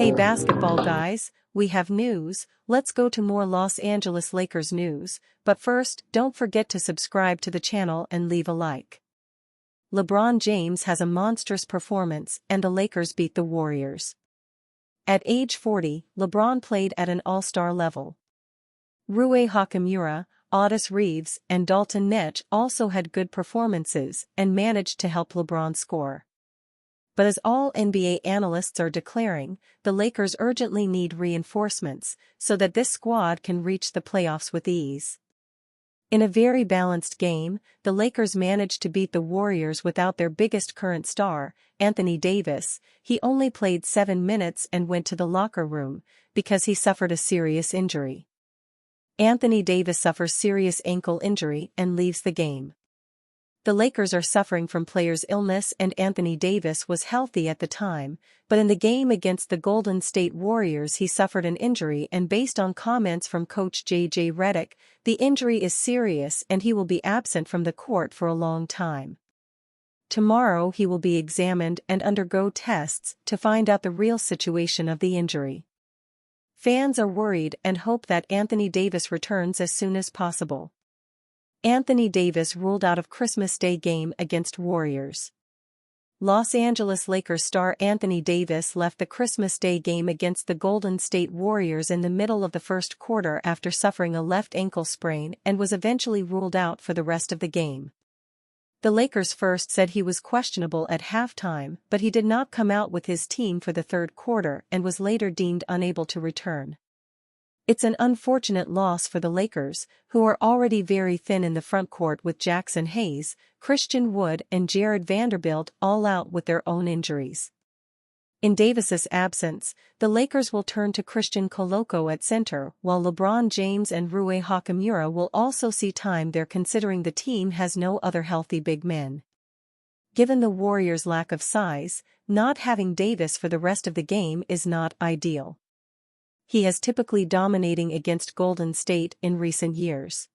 Hey basketball guys, we have news. Let's go to more Los Angeles Lakers news, but first, don't forget to subscribe to the channel and leave a like. LeBron James has a monstrous performance and the Lakers beat the Warriors. At age 40, LeBron played at an all-star level. Rui Hachimura, Otis Reeves, and Dalton Netsch also had good performances and managed to help LeBron score. But as all NBA analysts are declaring, the Lakers urgently need reinforcements so that this squad can reach the playoffs with ease. In a very balanced game, the Lakers managed to beat the Warriors without their biggest current star, Anthony Davis. He only played 7 minutes and went to the locker room because he suffered a serious injury. Anthony Davis suffers serious ankle injury and leaves the game. The Lakers are suffering from players' illness and Anthony Davis was healthy at the time, but in the game against the Golden State Warriors he suffered an injury, and based on comments from coach J.J. Redick, the injury is serious and he will be absent from the court for a long time. Tomorrow he will be examined and undergo tests to find out the real situation of the injury. Fans are worried and hope that Anthony Davis returns as soon as possible. Anthony Davis ruled out of Christmas Day game against Warriors. Los Angeles Lakers star Anthony Davis left the Christmas Day game against the Golden State Warriors in the middle of the first quarter after suffering a left ankle sprain and was eventually ruled out for the rest of the game. The Lakers first said he was questionable at halftime, but he did not come out with his team for the third quarter and was later deemed unable to return. It's an unfortunate loss for the Lakers, who are already very thin in the frontcourt with Jackson Hayes, Christian Wood and Jared Vanderbilt all out with their own injuries. In Davis's absence, the Lakers will turn to Christian Koloko at center, while LeBron James and Rui Hachimura will also see time there considering the team has no other healthy big men. Given the Warriors' lack of size, not having Davis for the rest of the game is not ideal. He has typically dominating against Golden State in recent years.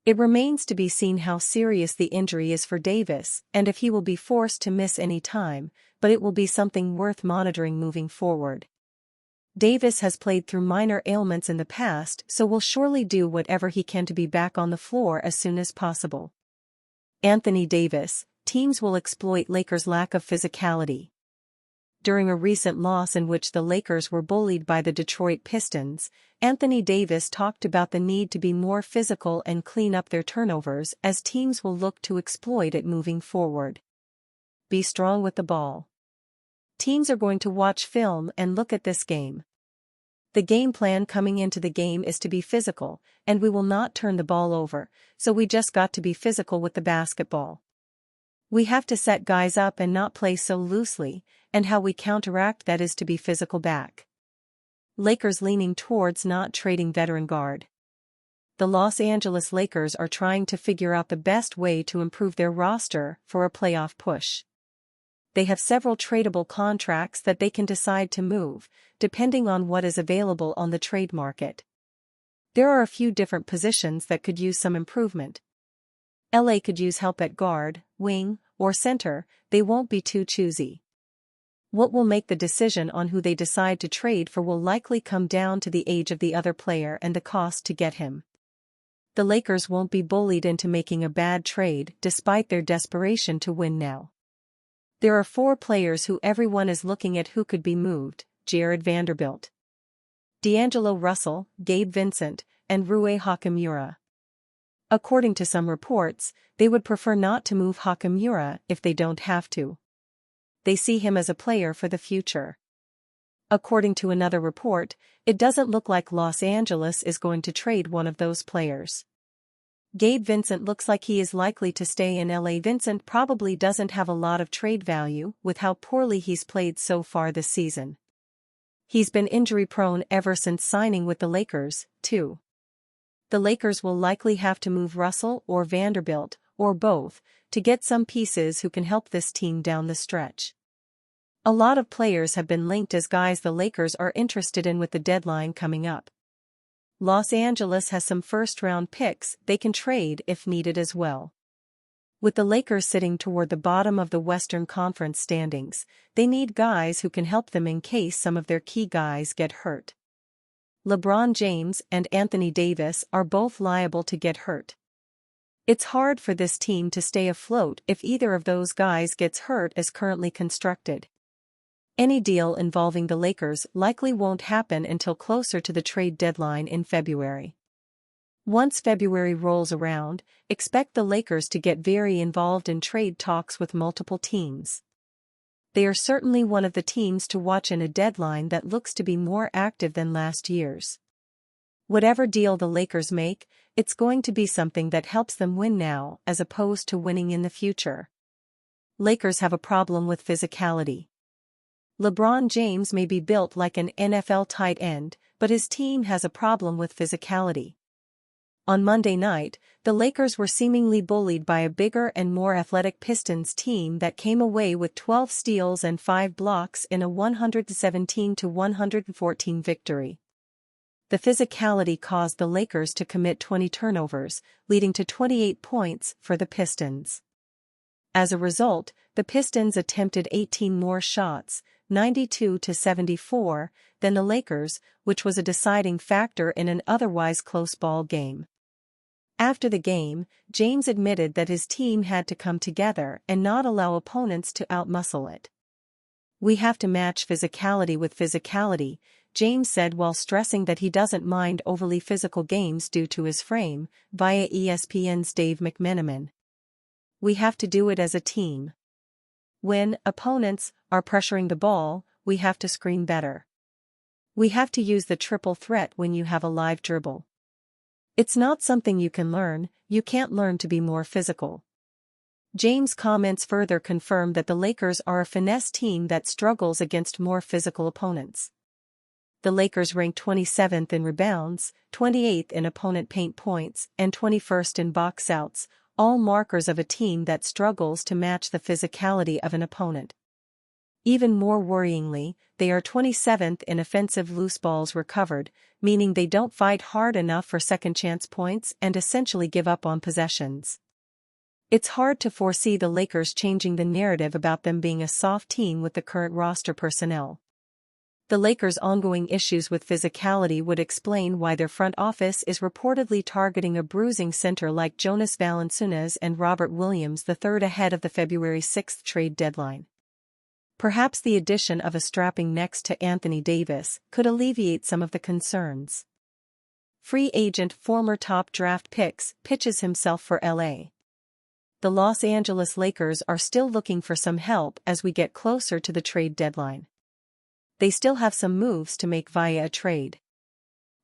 It remains to be seen how serious the injury is for Davis and if he will be forced to miss any time, but it will be something worth monitoring moving forward. Davis has played through minor ailments in the past, so will surely do whatever he can to be back on the floor as soon as possible. Anthony Davis, teams will exploit Lakers' lack of physicality. During a recent loss in which the Lakers were bullied by the Detroit Pistons, Anthony Davis talked about the need to be more physical and clean up their turnovers as teams will look to exploit it moving forward. Be strong with the ball. Teams are going to watch film and look at this game. The game plan coming into the game is to be physical, and we will not turn the ball over, so we just got to be physical with the basketball. We have to set guys up and not play so loosely, and how we counteract that is to be physical back. Lakers leaning towards not trading veteran guard. The Los Angeles Lakers are trying to figure out the best way to improve their roster for a playoff push. They have several tradable contracts that they can decide to move, depending on what is available on the trade market. There are a few different positions that could use some improvement. LA could use help at guard, wing, or center. They won't be too choosy. What will make the decision on who they decide to trade for will likely come down to the age of the other player and the cost to get him. The Lakers won't be bullied into making a bad trade despite their desperation to win now. There are 4 players who everyone is looking at who could be moved: Jared Vanderbilt, D'Angelo Russell, Gabe Vincent, and Rui Hachimura. According to some reports, they would prefer not to move Hachimura if they don't have to. They see him as a player for the future. According to another report, it doesn't look like Los Angeles is going to trade one of those players. Gabe Vincent looks like he is likely to stay in LA. Vincent probably doesn't have a lot of trade value with how poorly he's played so far this season. He's been injury-prone ever since signing with the Lakers, too. The Lakers will likely have to move Russell or Vanderbilt, or both, to get some pieces who can help this team down the stretch. A lot of players have been linked as guys the Lakers are interested in with the deadline coming up. Los Angeles has some first-round picks they can trade if needed as well. With the Lakers sitting toward the bottom of the Western Conference standings, they need guys who can help them in case some of their key guys get hurt. LeBron James and Anthony Davis are both liable to get hurt. It's hard for this team to stay afloat if either of those guys gets hurt as currently constructed. Any deal involving the Lakers likely won't happen until closer to the trade deadline in February. Once February rolls around, expect the Lakers to get very involved in trade talks with multiple teams. They are certainly one of the teams to watch in a deadline that looks to be more active than last year's. Whatever deal the Lakers make, it's going to be something that helps them win now as opposed to winning in the future. Lakers have a problem with physicality. LeBron James may be built like an NFL tight end, but his team has a problem with physicality. On Monday night, the Lakers were seemingly bullied by a bigger and more athletic Pistons team that came away with 12 steals and 5 blocks in a 117-114 victory. The physicality caused the Lakers to commit 20 turnovers, leading to 28 points for the Pistons. As a result, the Pistons attempted 18 more shots, 92-74, than the Lakers, which was a deciding factor in an otherwise close ball game. After the game, James admitted that his team had to come together and not allow opponents to outmuscle it. "We have to match physicality with physicality," James said while stressing that he doesn't mind overly physical games due to his frame, via ESPN's Dave McMenamin. "We have to do it as a team. When opponents are pressuring the ball, we have to screen better. We have to use the triple threat when you have a live dribble. It's not something you can learn, you can't learn to be more physical." James' comments further confirmed that the Lakers are a finesse team that struggles against more physical opponents. The Lakers rank 27th in rebounds, 28th in opponent paint points, and 21st in box outs, all markers of a team that struggles to match the physicality of an opponent. Even more worryingly, they are 27th in offensive loose balls recovered, meaning they don't fight hard enough for second-chance points and essentially give up on possessions. It's hard to foresee the Lakers changing the narrative about them being a soft team with the current roster personnel. The Lakers' ongoing issues with physicality would explain why their front office is reportedly targeting a bruising center like Jonas Valanciunas and Robert Williams III ahead of the February 6 trade deadline. Perhaps the addition of a strapping next to Anthony Davis could alleviate some of the concerns. Free agent former top draft picks pitches himself for LA. The Los Angeles Lakers are still looking for some help as we get closer to the trade deadline. They still have some moves to make via a trade.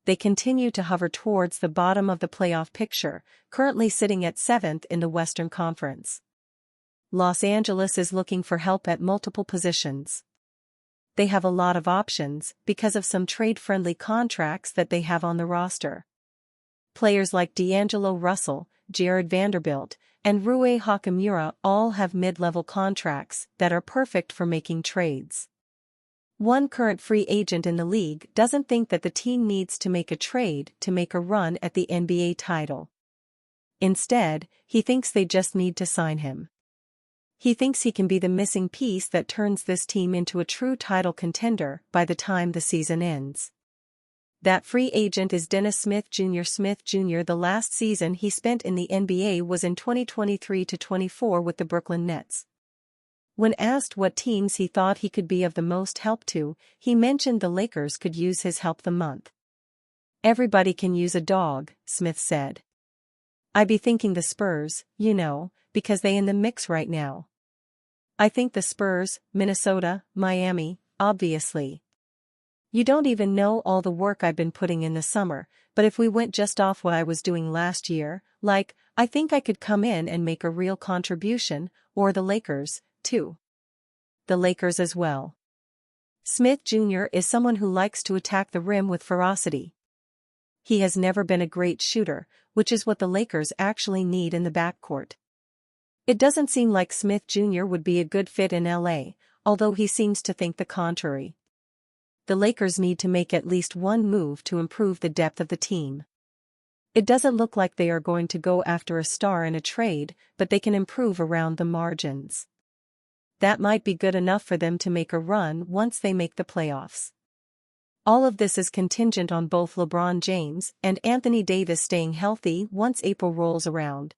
They continue to hover towards the bottom of the playoff picture, currently sitting at 7th in the Western Conference. Los Angeles is looking for help at multiple positions. They have a lot of options because of some trade-friendly contracts that they have on the roster. Players like D'Angelo Russell, Jared Vanderbilt, and Rui Hachimura all have mid-level contracts that are perfect for making trades. One current free agent in the league doesn't think that the team needs to make a trade to make a run at the NBA title. Instead, he thinks they just need to sign him. He thinks he can be the missing piece that turns this team into a true title contender by the time the season ends. That free agent is Dennis Smith Jr. Smith Jr. The last season he spent in the NBA was in 2023-24 with the Brooklyn Nets. When asked what teams he thought he could be of the most help to, he mentioned the Lakers could use his help the month. "Everybody can use a dog," Smith said. "I be thinking the Spurs, because they in the mix right now. I think the Spurs, Minnesota, Miami, obviously. You don't even know all the work I've been putting in the summer, but if we went just off what I was doing last year, I think I could come in and make a real contribution, or the Lakers, too. The Lakers as well." Smith Jr. is someone who likes to attack the rim with ferocity. He has never been a great shooter, which is what the Lakers actually need in the backcourt. It doesn't seem like Smith Jr. would be a good fit in LA, although he seems to think the contrary. The Lakers need to make at least one move to improve the depth of the team. It doesn't look like they are going to go after a star in a trade, but they can improve around the margins. That might be good enough for them to make a run once they make the playoffs. All of this is contingent on both LeBron James and Anthony Davis staying healthy once April rolls around.